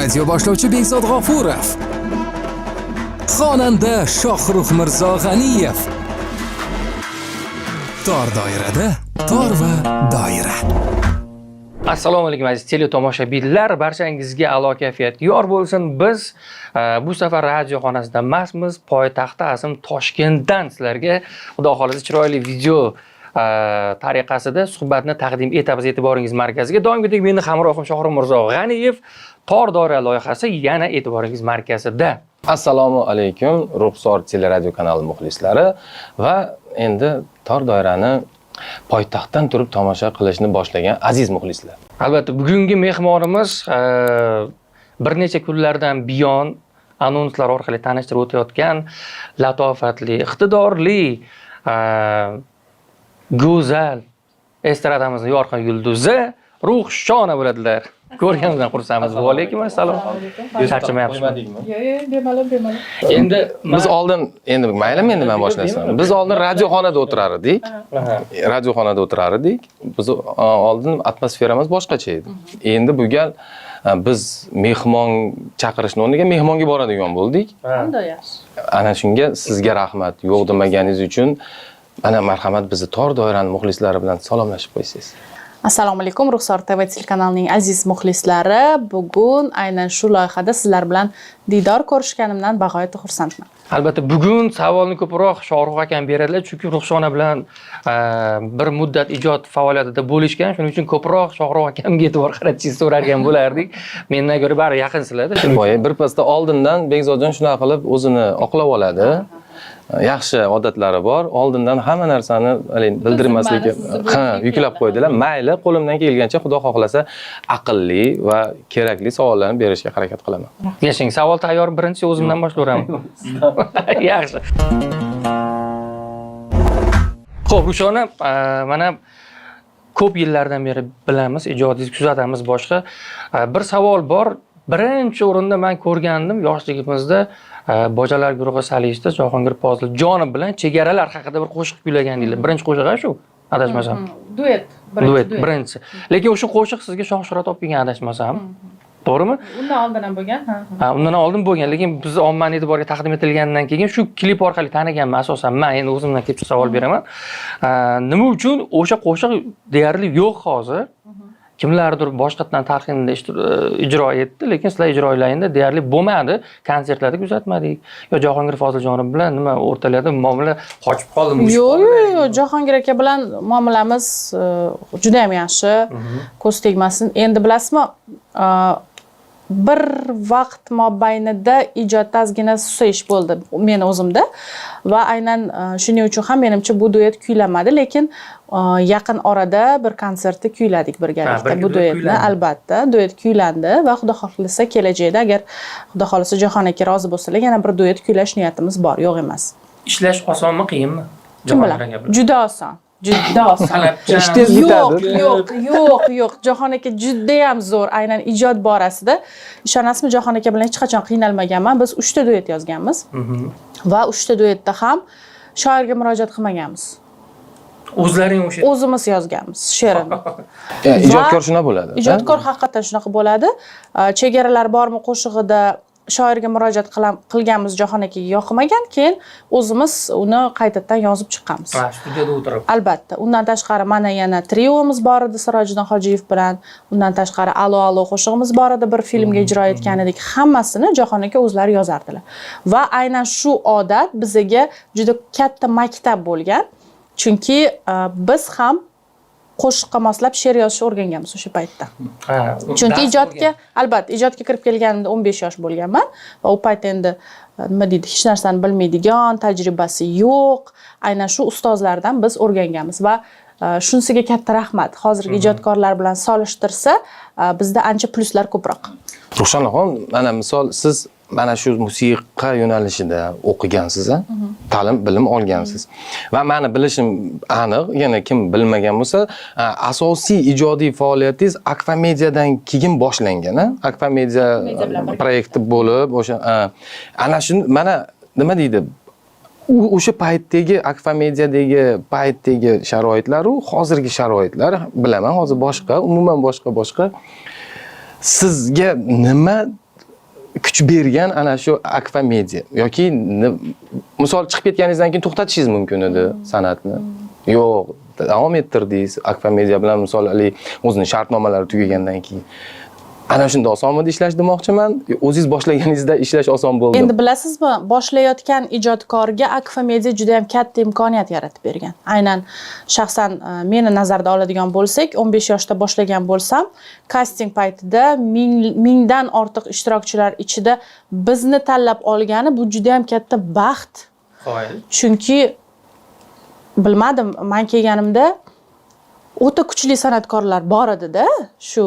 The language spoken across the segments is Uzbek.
Radio boshlovchi Bekzod G'ofurov. Xonanda Shohrux Mirzo G'aniyev. Tor doirada, tor va doira. Assalomu alaykum aziz teletomoshabinlar, barchangizga a'lo kayfiyat yor bo'lsin. Biz bu safar radio xonasida emasmiz, poytaxti azim Toshkentdan sizlarga xudo xolisa chiroyli video tariqasida suhbatni taqdim etamiz e'tiboringiz markaziga. Doimgidek meni hamrohim Shohrux Mirzo G'aniyev Tor doira loyihasi yana e'tiboringiz markazida. Assalomu alaykum Ruxsor teleradio kanali muxlislari va endi Tor doirani poytaxtdan turib tomosha qilishni boshlagan aziz muxlislar. Albatta bugungi mehmonimiz bir necha kunlardan buyon anonslar orqali tanishtirib o'tayotgan latofatli, iqtidorli, go'zal estradamizning yorqin yulduzi Ruxshona bo'ladilar. Ko'rganimizdan xursandmiz. Va alaykum assalom. Charchamayapsizmi? Yo'q, bemalol. Endi Biz oldin maylimi endi men boshlasam. Biz oldin radioxonada o'tirar edik. Radioxonada o'tirar edik. Biz oldin atmosferamiz boshqacha edi. Endi bu gal biz mehmon chaqirishning o'rniga mehmonga boradigan bo'ldik. Qanday yaxshi. Ana shunga sizga rahmat. Yo'q demaganingiz uchun mana marhamat bizni Tor doiraning muxlislari bilan salomlashib qo'ysangiz. Assalomu alaykum Ruxsor TV telekanalining aziz muxlislari. Bugun aynan shu loyihada sizlar bilan diydor ko'rishganimdan bag'oyat xursandman. albatta bugun savolni ko'proq Shohrux akam beradilar, chunki Ruxshona bilan bir muddat ijod faoliyatida bo'lishgan, shuning uchun ko'proq Shohrux akamga e'tibor qaratishingizni so'rargan bo'lardik. Mendan ko'ra bari yaqinsizlar-da. Bir pasda oldindan Bekzodjon shunaqa qilib o'zini oqlab oladi. Yaxshi odatlari bor. Oldindan hamma narsani bildirmaslikka yuklab qo'ydilar. Mayli, qo'limdan kelgancha Xudo xohlasa aqlli va kerakli savollarni berishga harakat qilaman. Yashang, savol tayyor, birinchi o'zimdan boshlayveraman. Yaxshi. Xo'p, Ruxshona, mana ko'p yillardan beri bilamiz, ijodingizni kuzatamiz boshqa. Bir savol bor. Birinchi o'rinda men ko'rgandim yoshligimizda Bojalar guruhi solistida Jahongir Poziljonov bilan Chegaralar haqida bir qo'shiq kuylaganinglar. Birinchi qo'shiq shu, adashmasam. Duet, birinchi. Lekin o'sha qo'shiq sizga shoh-shuhrat olib kelgan, adashmasam. To'g'rimi? Undan oldin ham bo'lgan. Undan oldin bo'lgan, lekin biz ommaning e'tiboriga taqdim etilgandan keyin shu klip orqali taniganman asosan. Men endi o'zimdan kelib savol beraman. Nima uchun o'sha qo'shiq deyarli yo'q hozir? Kimlardir boshqatdan talqinda ijro etdi, lekin sizlar ijrolaringda deyarli bo'lmadi. Konsertlarda kuzatmadik. Yo Jahongir Poziljonov bilan nima o'rtalarda muomala qochib qoldimi? Yo'q, Jahongir aka bilan muomalamiz juda ham yaxshi. Ko'z tegmasin. Endi bilasizmi, bir vaqt mobaynida ijodda ozgina susayish bo'ldi meni o'zimda va aynan shuning uchun ham menimcha bu duet kuylanmadi, lekin yaqin orada bir konsertda kuyladik birgalikda bu duetni. Albatta, duet kuylandi va Xudo xohlasa kelajakda agar Xudo xohlasa Jahon aka rozi bo'lsalar yana bir duet kuylash niyatimiz bor, yo'q emas. Ishlash osonmi, qiyinmi? Kim bilan? Juda oson. Juda oson. Yo'q. Jahon aka juda ham zo'r. Aynan ijod borasida ishonasizmi, Jahon aka bilan hech qachon qiynalmaganman. Biz 3 ta duet yozganmiz. Va 3 ta duetda ham shoirga murojaat qilmaganmiz. O'zlaring o'sha o'zimiz yozganmiz she'rini. Ijodkor shuna bo'ladi. Ijodkor haqiqatan shunaqa bo'ladi. Chegaralar bormi qo'shig'ida shoirga murojaat qilganmiz, Jahon akaga yoqmagan, keyin o'zimiz uni qaytadan yozib chiqqanmiz. Studiyada o'tirib. Albatta. Undan tashqari mana yana triomiz bor edi Sirojiddin Hojiyev bilan. Undan tashqari Alo qo'shig'imiz bor edi, bir filmga ijro etgan edik. Hammasini Jahon aka o'zlari yozardilar. Va aynan shu odat bizga juda katta maktab bo'lgan. Chunki biz ham qo'shiqqa moslab she'r yozishni o'rganganmiz o'sha paytda. Chunki albatta ijodga kirib kelganimda 15 yosh bo'lganman va u payt endi nima deydi, hech narsani bilmaydigan, tajribasi yo'q. Aynan shu ustozlardan biz o'rganganmiz va shunisiga katta rahmat. Hozirgi ijodkorlar bilan solishtirsa, bizda ancha pluslar ko'proq. Ruxshonaxon, mana misol siz mana shu musiqa yo'nalishida o'qigansiz, ta'lim, bilim olgansiz. Va meni bilishim aniq, yana kim bilmagan bo'lsa, asosiy ijodiy faoliyatingiz Akvamediadan keyin boshlangan, Akvamedia proyekti bo'lib, o'sha ana shu mana nima deydi? O'sha paytdagi Akvamediadagi paytdagi sharoitlar u hozirgi sharoitlar bilaman, hozir boshqa, umuman boshqa. Sizga nima kuch bergan ana shu Akfa Media yoki misol chiqib ketganingizdan keyin to'xtatishingiz mumkin edi san'atni. Yo'q, davom ettirdingiz Akfa Media bilan misol o'zini shartnomalari tugagandan keyin. Ana shunda osonmidi ishlash demoqchiman. O'zingiz boshlaganingizda ishlash oson bo'ldi. Endi bilasizmi, boshlayotgan ijodkorga Akfa Media juda ham katta imkoniyat yaratib bergan. Aynan shaxsan meni nazarda oladigan bo'lsak, 15 yoshda boshlagan bo'lsam, kasting paytida mingdan ortiq ishtirokchilar ichida bizni tanlab olgani bu juda ham katta baxt. Chunki bilmadim, men kelganimda o'ta kuchli san'atkorlar bor edi-da, shu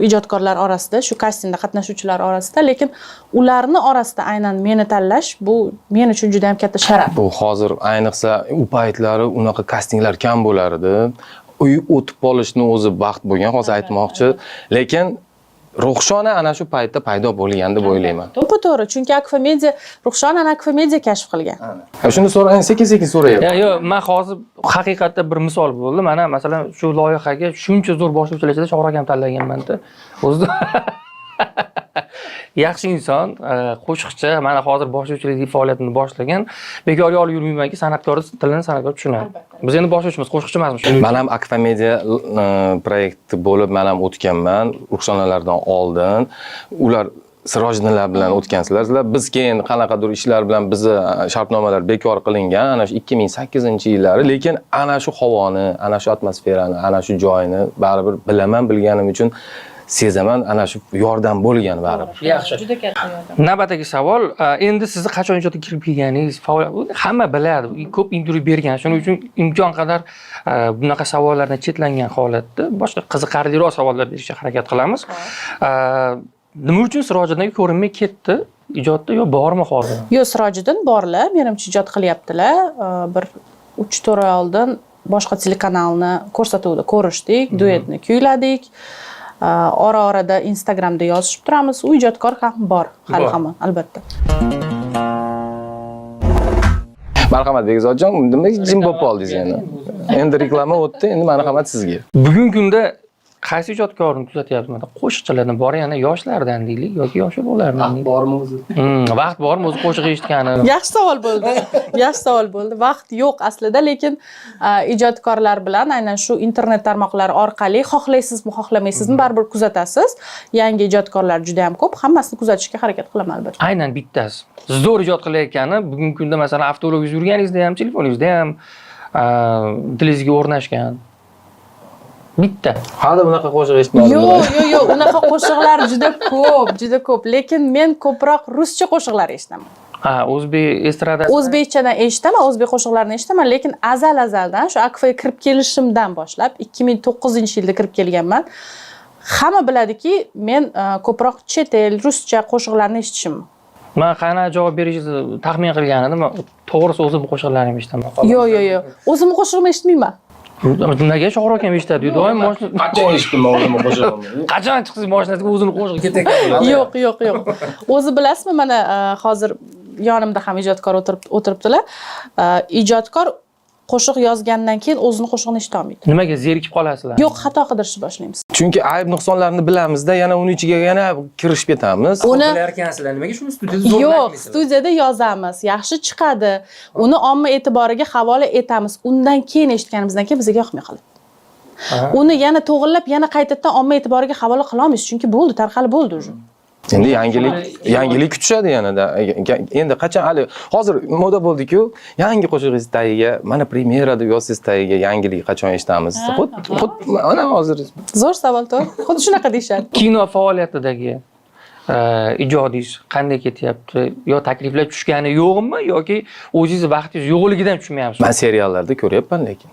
ijodkorlar orasida, shu kastingda qatnashuvchilar orasida, lekin ularni orasida aynan meni tanlash bu men uchun juda ham katta sharaf. Bu hozir ayniqsa u paytlari unaqa kastinglar kam bo'lar edi. Uy o'tib qolishni o'zi baxt bo'lgan, hozir aytmoqchi. Lekin Ruxshona ana shu paytda paydo bo'lgan deb o'ylayman. To'g'ri, chunki Akfa Media, Ruxshonani Akfa Media kashf qilgan. Shuni so'rang, sekin-sekin so'rayapman. Yo'q, men hozir haqiqatda bir misol bo'ldi. Mana masalan shu loyihaga shuncha zo'r boshlovchilar ichida Shohrab akam tanlaganman-da. O'zida yaxshi inson, qo'shiqchi, mana hozir boshlovchilik faoliyatini boshlagan. Bekorga olib yurmaymanki, san'atkor tilini san'atkor tushunadi. Biz endi boshlovchimiz, qo'shiqchi emasmiz. Men ham Akfa Media proyekti bo'lib, men ham o'tganman, Ruxshonalardan oldin. Ular Sirojiddinlar bilan o'tgansizlar. Biz keyin qanaqadir ishlar bilan bizni shartnomalar bekor qilingan, ana shu 2008-yillari, lekin ana shu havoni, ana shu atmosferani, ana shu joyni baribir bilaman, bilganim uchun sezaman, ana shu yordam bo'lgan baribir. Yaxshi. Juda katta yordam. Navbatdagi savol, endi sizni qachon ijodga kirib kelganingiz, hamma biladi, ko'p intervyu bergan. Shuning uchun imkon qadar bunaqa savollardan chetlangan holatda boshqa qiziqarliroq savollar berishga harakat qilamiz. Nima uchun Sirojiddinga ko'rinmay ketdi ijodda yo bormi hozir? Yo'q, Sirojiddin borlar, menimcha ijod qilyaptilar. Bir 3-4 oy oldin boshqa telekanalni ko'rsatuvda ko'rishdik, duetni kuyladik. Ora-orada Instagramda yozishib turamiz. U ijodkor ham bor, hali hamon, albatta. Marhamat Bekzodjon, nima jim bo'lib qoldingiz endi? Endi reklama o'tdi, endi marhamat sizga. Bugungi kunda qaysi ijodkorni kuzatyapsiz? Qo'shiqchilardan bor, yana yoshlardan deylik yoki yoshi bolalardan deylik. Bormi o'zi? Vaqt bormi o'zi qo'shiq eshitgani? Yaxshi savol bo'ldi. Yaxshi savol bo'ldi. Vaqt yo'q aslida, lekin ijodkorlar bilan aynan shu internet tarmoqlari orqali xohlaysizmi, xohlamaysizmi baribir kuzatasiz. Yangi ijodkorlar juda ham ko'p, hammasini kuzatishga harakat qilaman albatta. Aynan bittasi. Zo'r ijod qilayotgani bugungi kunda masalan avtobusda yurganingizda ham, telefoningizda ham dilingizga o'rnashgan. Bitta. Hali bunaqa qo'shiq eshitmadim. Yo'q, unaqa qo'shiqlar juda ko'p, lekin men ko'proq ruscha qo'shiqlar eshitaman. O'zbek estradasi. O'zbekchadan eshitaman, o'zbek qo'shiqlarini eshitaman, lekin azaldan shu Akfaga kirib kelishimdan boshlab 2009-yilda kirib kelganman. Hamma biladiki, men ko'proq chet el ruscha qo'shiqlarni eshitishim. Men qana javob berishingizni taxmin qilgan edim. To'g'risi o'zim qo'shiqlarimni eshitaman. Yo'q. O'zim qo'shig'imni eshitmayman. Nimaga Shohrab akam eshitadi? Doim mashina Qachon eshitdim o'zim qo'shig'imni? qachon chiqsiz mashinasiga o'zini qo'shig'i ketayotgan. Yo'q. O'zi bilasizmi, mana hozir yonimda ham ijodkor o'tiribdilar. Ijodkor qo'shiq yozgandan keyin o'zini qo'shig'ini eshita olmaydi. Nimaga zerikib qolasizlar? Yo'q, xato qidirishni boshlaymiz. Chunki ayb nuqsonlarni bilamizda, yana uning ichiga yana kirishib ketamiz. Uni bilarkansizlar, nimaga shuni studiyada yo'q, studiyada yozamiz, yaxshi chiqadi. Uni omma e'tiboriga havola etamiz. Undan keyin eshitganimizdan keyin bizga yoqmay qoladi. Uni yana to'g'irlab, yana qaytadan omma e'tiboriga havola qila olmaysiz, chunki bo'ldi, tarqalib bo'ldi уже. Endi yangilik kutishadi yanada. Endi qachon hali hozir moda bo'ldi-ku, yangi qo'shig'ingiz tagiga, mana premyera deb yozsangiz tagiga yangilik qachon eshitamiz? Xuddi mana hozir. Zo'r savol, to'g'ri. Xuddi shunaqa deyshadi. Kino faoliyatidagi ijodingiz qanday ketyapti? Yo takliflar tushgani yo'qmi yoki o'zingiz vaqtingiz yo'qligidan tushmayapsizmi? Men seriallarda ko'ryapman lekin.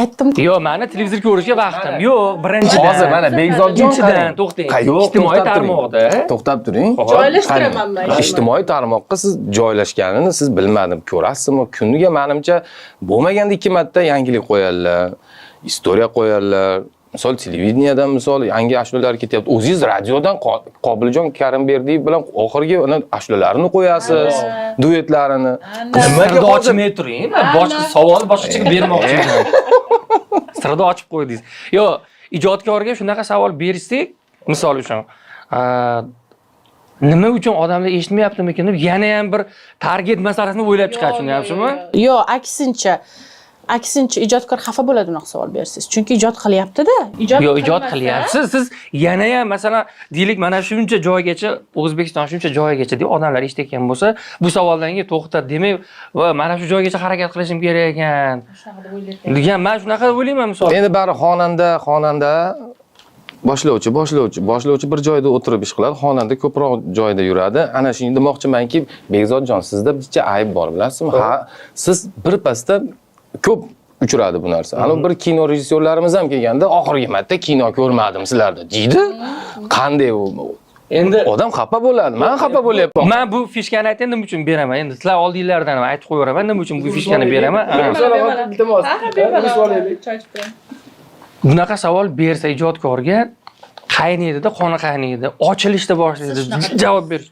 Aytdim. Yo'q, meni televizor ko'rishga vaqtim yo'q. Birinchidan. Hozir mana Bekzodjon to'xtang. Yo'q, Ijtimoiy tarmoqda. To'xtab turing. Joylashtiraman men. Ijtimoiy tarmoqqa siz joylashganini siz bilmadim. Ko'rasizmi? Kuniga menimcha bo'lmaganda 2 marta yangilik qo'yadilar, istoriya qo'yadilar. Misol televideniyadan misol yangi ashulalar ketyapti. O'zingiz radiodan Qobiljon Karimberdiyev bilan oxirgi ashulalarini qo'yasiz, duetlarini. Nimaga ochmay turing? Boshqa savol boshqacha bermoqchiman. Sirda ochib qo'ydingiz. Yo'q, ijodkorga shunaqa savol bersak, misol uchun, nima uchun odamlar eshitmayaptimikin deb yana ham bir target masalasini o'ylab chiqadi, tushunyapsizmi? Yo'q, aksincha ijodkor xafa bo'ladi unaqa savol bersangiz. Chunki ijod qilyapti-da. Yo'q, ijod qilyapsiz. Siz yana ham masalan, deylik, mana shuncha joygacha, O'zbekiston shuncha joygacha deb odamlar eshitayotgan bo'lsa, bu savoldan keyin to'xta demay, va mana shu joygacha harakat qilishim kerak ekan. degan men shunaqa deb o'ylayman misol. Endi bari xonanda boshlovchi bir joyda o'tirib ish qiladi, xonanda ko'proq joyda yuradi. Ana shuni demoqchimanki, Bekzodjon, sizda bitta ayb bor, bilasizmi? Ha, siz bir pasda ko'p uchradi bu narsa. Ana bir kino rejissyorlarimiz ham kelganda, oxirgi marta kino ko'rmadim sizlarda deydi. Qanday u? Endi Odam xafa bo'ladi. Men xafa bo'lyapman. men bu fishkani aytdim, nima uchun beraman? Endi sizlar oldinglardan ham aytib qo'yaveraman, nima uchun bu fishkani beraman? Bunaqa savol bersa ijodkorga qaynaydida, qoni qaynaydi, ochilishda boshlaydi, javob berish.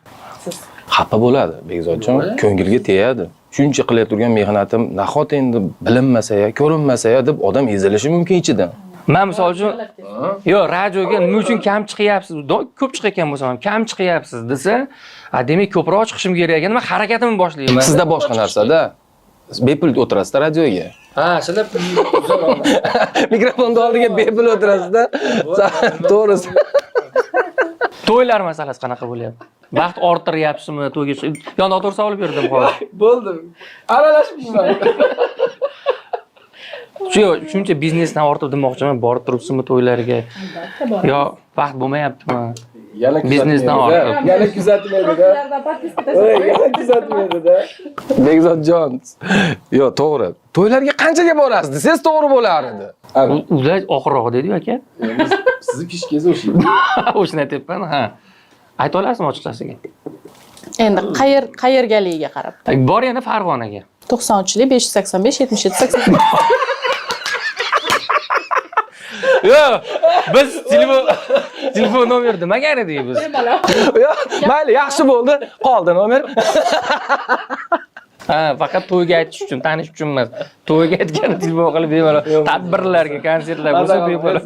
Xafa bo'ladi Bekzodjon, ko'ngilga tegadi. Shuncha qilayotgan turgan mehnatim nahot endi bilinmasa-ya, ko'rinmasa-ya deb odam ezilishi mumkin ichidan. Men misol uchun yo'q, radioga nima uchun kam chiqyapsiz? Ko'p chiqayotgan bo'lsam ham kam chiqyapsiz desa, demak ko'proq chiqishim kerak ekan. Men harakatimni boshlayman. Sizda boshqa narsa-da. Bepul o'tirasiz radioga. Ha, sizlar Mikrofonni oldiga bepul o'tirasiz-da. To'g'risi. to'ylar masalasi qanaqa bo'lyapti? Vaqt orttiryapsizmi to'yga? Yondoq to'g'ri savol berdim hozir. Bo'ldim. Aralashibman. Shuncha biznesdan ortib demoqchiman, borib turibsizmi to'ylarga? Yo, vaqt bo'lmayaptimi? Yana Biznesdan ortib. Yana kuzatmaydi-da. Yana kuzatmaydi-da. Bekzodjon. Yo, to'g'ri. To'ylarga qanchaga borasiz desangiz to'g'ri bo'lar edi. Ular oxirroq dedi aka. Sizni fishkangiz o'sha. O'shani aytyapman, ha. Ayta olasizmi ochiqchasiga? Endi qayergaligiga qarab. Bor yana Farg'onaga. 93lik 585 77 80. Yo'q, biz telefon nomer demagan edik biz. Yo, mayli, yaxshi bo'ldi. Qoldi nomer. Ha, faqat to'yga aytish uchun, tanish uchun emas. To'yga aytgan telefon qilib bemalol tadbirlarga, konsertlar bo'lsa bemalol.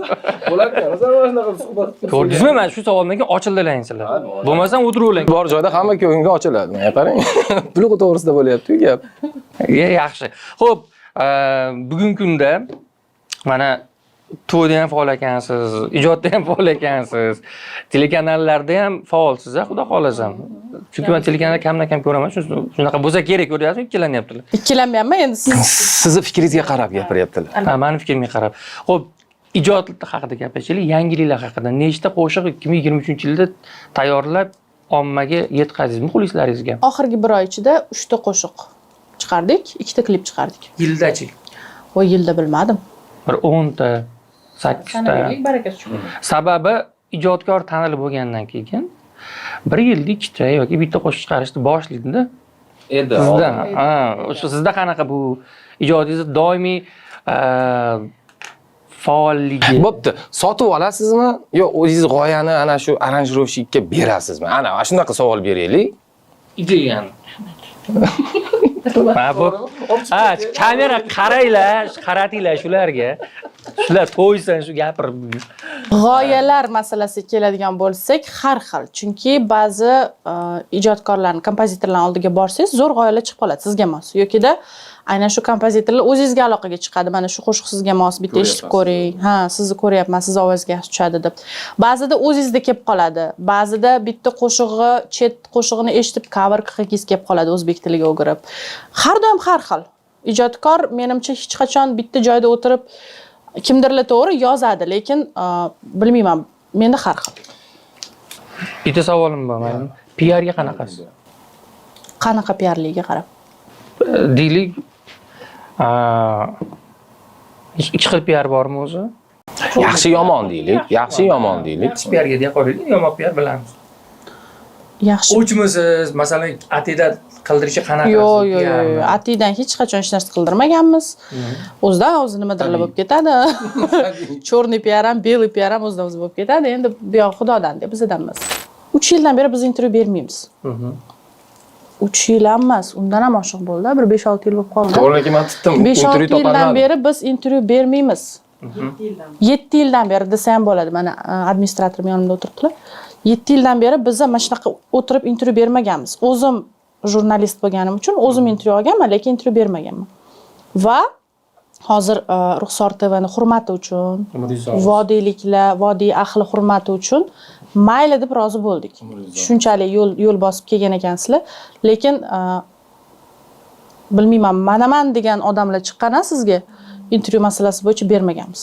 Bo'larkan, o'zim shunaqa suhbat. Ko'rdingizmi? Mana shu savollarga ochildilar sizlar. Bo'lmasam o'tiravering. Bor joyda hamma ko'ngilga ochiladi. Mana qarang. Pul to'g'risida bo'lyapti-ku gap. Yaxshi. Xo'p, bugungi kunda mana to'yda ham faol ekansiz, ijodda ham faol ekansiz, telekanallarda ham faolsiz, xudo xolasa. Chunki men telekanalda kamdan-kam ko'raman, shunaqa bo'lsa kerak, ko'ryapsizmi? Ikkilanyaptilar. Ikkilanmayapman endi Sizni fikringizga qarab gapiryaptilar. Ha, meni fikrimga qarab. Xo'p, ijod haqida gapiraylik, yangiliklar haqida. Nechta qo'shiq 2023-yilda tayyorlab ommaga yetkazdingiz muxlislaringizga? oxirgi bir oy ichida 3 ta qo'shiq chiqardik, 2 ta klip chiqardik. Yildachi? Voy, yilda bilmadim. Bir 10 ta, 8 ta. Sababi ijodkor tanilib bo'lgandan keyin bir yilda 2 ta yoki bitta qo'shiq chiqarishni boshlaydida. Endi Sizda, sizda qanaqa bu ijodingiz doimiy faolligi? Bo'pti. Sotib olasizmi yo o'zingiz g'oyani ana shu aranjirovщикka berasizmi? Ana shunaqa savol beraylik. Ideyan. Kamera qaranglar, qaratinglar shularga. Shular to'ysan shu gapirib. G'oyalar masalasiga keladigan bo'lsak, har xil. Chunki ba'zi ijodkorlarning, kompozitorlarning oldiga borsangiz, zo'r g'oyalar chiqib qoladi sizga mos. Yokida aynan shu kompozitorlar o'zingizga aloqaga chiqadi. Mana shu qo'shiq sizga mos, bitta eshitib ko'ring. Ha, sizni ko'ryapman, siz ovozga yaxshi tushadi deb. Ba'zida o'zingizda kelib qoladi. Ba'zida bitta qo'shig'i, chet qo'shig'ini eshitib cover qilgingiz kelib qoladi o'zbek tiliga o'girib. Har doim har xil. Ijodkor menimcha hech qachon bitta joyda o'tirib kimdirlar to'g'ri yozadi, lekin bilmayman, menda har xil. Bitta savolim bor mening. PR ga qanaqasiz? Qanaqa PRligiga qarab. Deylik, ikki xil PR bormi o'zi? Yaxshi yomon deylik. Yaxshi yomon deylik. Yaxshi PR ga deya qo'yaylik, yomon PR bilamiz. Yaxshi. O'chmisiz, masalan, atida qildirishi qanaqa? Yo'q. Atidan hech qachon hech narsa qildirmaganmiz. O'zidan o'zi nimadirlar bo'lib ketadi. Chorniy PR ham, beliy PR ham o'zidan o'zi bo'lib ketadi. Endi bu yoq xudodan deb bizdan emas. 3 yildan beri biz intervyu bermaymiz. 3 yil emas, undan ham oshiq bo'ldi. Bir 5-6 yil bo'lib qoldi. To'g'riki men tutdim. 5-6 yildan beri biz intervyu bermaymiz. 7 yildan beri desa ham bo'ladi. Mana administratorim yonimda o'tiribdilar. 7 yildan beri biz mana shunaqa o'tirib intervyu bermaganmiz. O'zim jurnalist bo'lganim uchun o'zim intervyu olganman, lekin intervyu bermaganman. Va hozir Ruxsor TVni hurmati uchun, vodiyliklar, vodiy ahli hurmati uchun mayli deb rozi bo'ldik. Shunchalik yo'l bosib kelgan ekansizlar, lekin bilmayman, manaman degan odamlar chiqqan sizga intervyu masalasi bo'yicha bermaganmiz.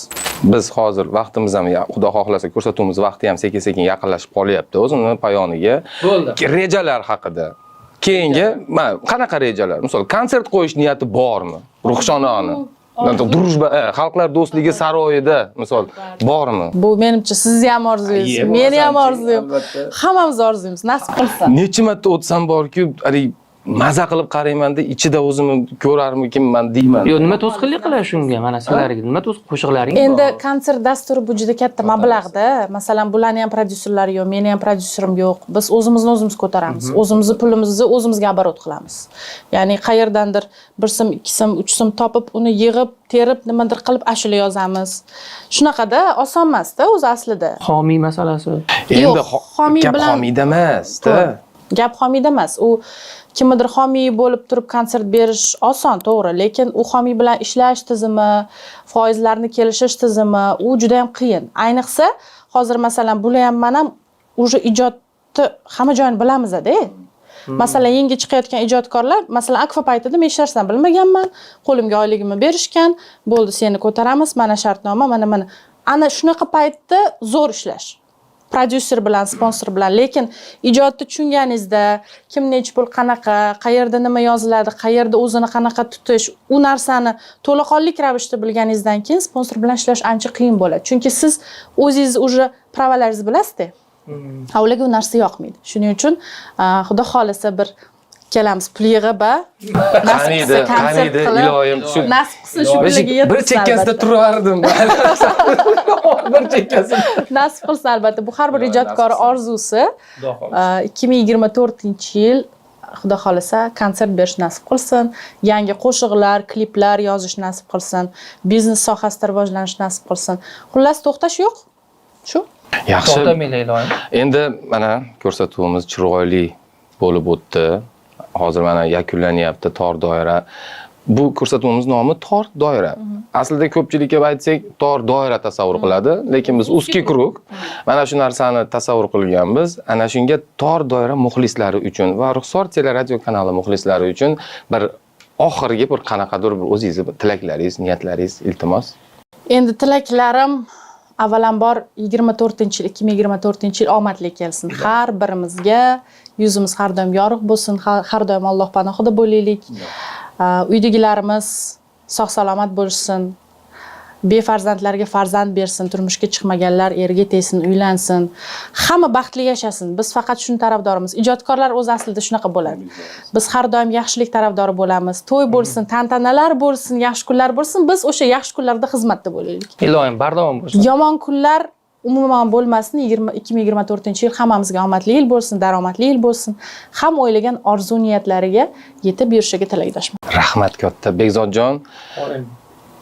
Biz hozir vaqtimiz ham xudo xohlasa ko'rsatuvimiz vaqti ham sekin-sekin yaqinlashib qolyapti. O'zini poyoniga. Bo'ldi. Rejalar haqida. Keyingi qanaqa rejalar? Misol konsert qo'yish niyati bormi? Ruhshonani Družba, xalqlar do'stligi saroyida misol bormi? Bu menimcha sizni ham orzuyingiz, meni ham orzuyim. Hammamiz orzuyimiz, nasib qilsa. Necha marta o'tsam borki, maza qilib qaraymanda ichida o'zimni ko'rarmikinman deyman. Yo'q, nima to'sqinlik qilasiz shunga? Mana sizlarga nima qo'shiqlaring bor? Endi konsert dasturi bu juda katta mablag'da. Masalan, bularning ham prodyuserlari yo'q, meni ham prodyuserim yo'q. Biz o'zimizni o'zimiz ko'taramiz. O'zimizni pulimizni o'zimizga оборот qilamiz. Ya'ni qayerdandir 1 so'm, 2 so'm, 3 so'm topib, uni yig'ib, terib, nimadir qilib ashula yozamiz. Shunaqada oson emas-da o'zi aslida. Homiy masalasi. Endi homiy gap bilan homiyda emas-da. Gap homiyda emas. U kimnidir homiy bo'lib turib konsert berish oson, to'g'ri, lekin u homiy bilan ishlash tizimi, foizlarni kelishish tizimi, u juda ham qiyin. Ayniqsa, hozir masalan, bular ham mana уже ijodni hamma joyini bilamiz-da. Masalan, yangi chiqayotgan ijodkorlar, masalan, Akfa paytida men hech narsani bilmaganman, qo'limga oyligimni berishgan, bo'ldi, seni ko'taramiz, mana shartnoma, mana. Ana shunaqa paytda zo'r ishlash. Prodyuser bilan, sponsor bilan, lekin ijodni tushunganingizda, kim necha pul qanaqa, qayerda nima yoziladi, qayerda o'zini qanaqa tutish, u narsani to'laqonlik ravishda bilganingizdan keyin sponsor bilan ishlash ancha qiyin bo'ladi. Chunki siz o'zingiz уже pravalaringizni bilasiz-da. Ularga u narsa yoqmaydi. Shuning uchun xudo xolasa bir kelamiz pul yig'ib, qaniydi iloyim shu nasib qilsin shu kunga yetib. Bir chekkasida turardim. Bir chekkasida. Nasib qilsin albatta. Bu har bir ijodkor orzusi. 2024-yil xudo xolasa konsert berish nasib qilsin, yangi qo'shiqlar, kliplar yozish nasib qilsin, biznes sohasida rivojlanish nasib qilsin. Xullas to'xtash yo'q. Shu. Yaxshi. To'xtamaylik iloyim. Endi mana ko'rsatuvimiz chiroyli bo'lib o'tdi. Hozir mana yakunlanyapti tor doira. Bu ko'rsatuvimiz nomi tor doira. Aslida ko'pchilikka aytsak tor doira tasavvur qiladi, lekin biz узкий kruг mana shu narsani tasavvur qilganmiz. Ana shunga tor doira muxlislari uchun va Ruxsor teleradio kanali muxlislari uchun bir oxirgi bir qanaqadir bir o'zingizni tilaklaringiz, niyatlaringiz, iltimos. Endi tilaklarim avvalambor 2024-yil omadli kelsin. Har birimizga yuzimiz har doim yorug' bo'lsin, har doim Alloh panohida bo'laylik. Uydagilarimiz sog' salomat bo'lsin. Befarzandlarga farzand bersin, turmushga chiqmaganlar erga tegsin, uylansin. Hamma baxtli yashasin. Biz faqat shuni tarafdorimiz. Ijodkorlar o'z aslida shunaqa bo'ladi. Biz har doim yaxshilik tarafdori bo'lamiz. To'y bo'lsin, tantanalar bo'lsin, yaxshi kunlar bo'lsin. Biz o'sha yaxshi kunlarda xizmatda bo'laylik. Iloyim bardavom bo'lsin. Yomon kunlar umuman bo'lmasin. 2024-yil hammamizga omadli yil bo'lsin, daromadli yil bo'lsin. Ham o'ylagan orzu niyatlariga yetib yurishiga tilakdoshman. Rahmat katta Bekzodjon.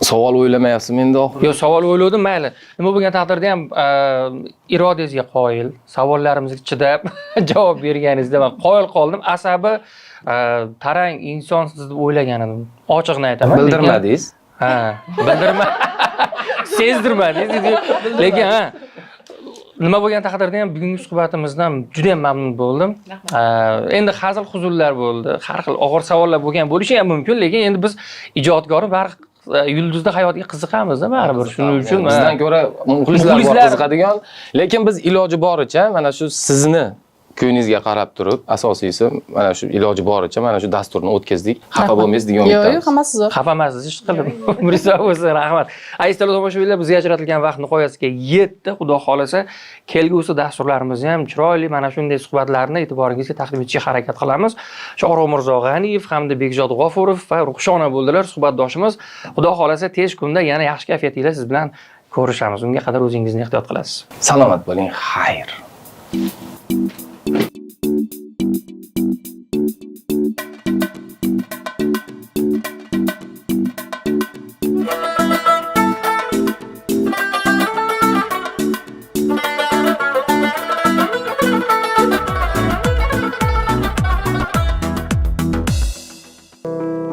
Savol o'ylamayapsizmi endi oxir? Yo'q, savol o'yladim, mayli. Nima bo'lgan taqdirda ham irodangizga qoyil, savollarimizga chidab javob berganingizda men qoyil qoldim. Asabi tarang insonsiz deb o'ylagan edim. Ochiqni aytaman. Bildirmadingiz? Ha, bildirma. Sezdirmadingiz. Lekin nima bo'lgan taqdirda ham bugungi suhbatimizdan juda ham mamnun bo'ldim. Endi hazil huzullar bo'ldi. Har xil og'ir savollar bo'lgan bo'lishi ham mumkin, lekin endi biz ijodkorlar baribir yulduzda hayotiga qiziqamiz-da baribir. Shuning uchun bizdan ko'ra muxlislar bor qiziqadigan, lekin biz iloji boricha mana shu sizni ko'ngingizga qarab turib, asosiysi mana shu iloji boricha mana shu dasturni o'tkazdik. Xafa bo'lmaysiz degan umidamiz. Yo'q, hammasi zo'r. Xafa emassiz, ish qildim. Umringiz bo'lsin, rahmat. Aziz tomoshabinlar, bizga ajratilgan vaqt nihoyasiga yetdi. Xudo xolasa, kelgusi dasturlarimizni ham chiroyli mana shunday suhbatlarni e'tiboringizga taqdim etishga harakat qilamiz. Shohrux Mirzog'aniyev hamda Bekzod G'ofurov va Ruxshona bo'ldilar suhbatdoshimiz. Xudo xolasa, tez kunda yana yaxshi kayfiyatda siz bilan ko'rishamiz. Unga qadar o'zingizni ehtiyot qilasiz. Salomat bo'ling, xayr. edi.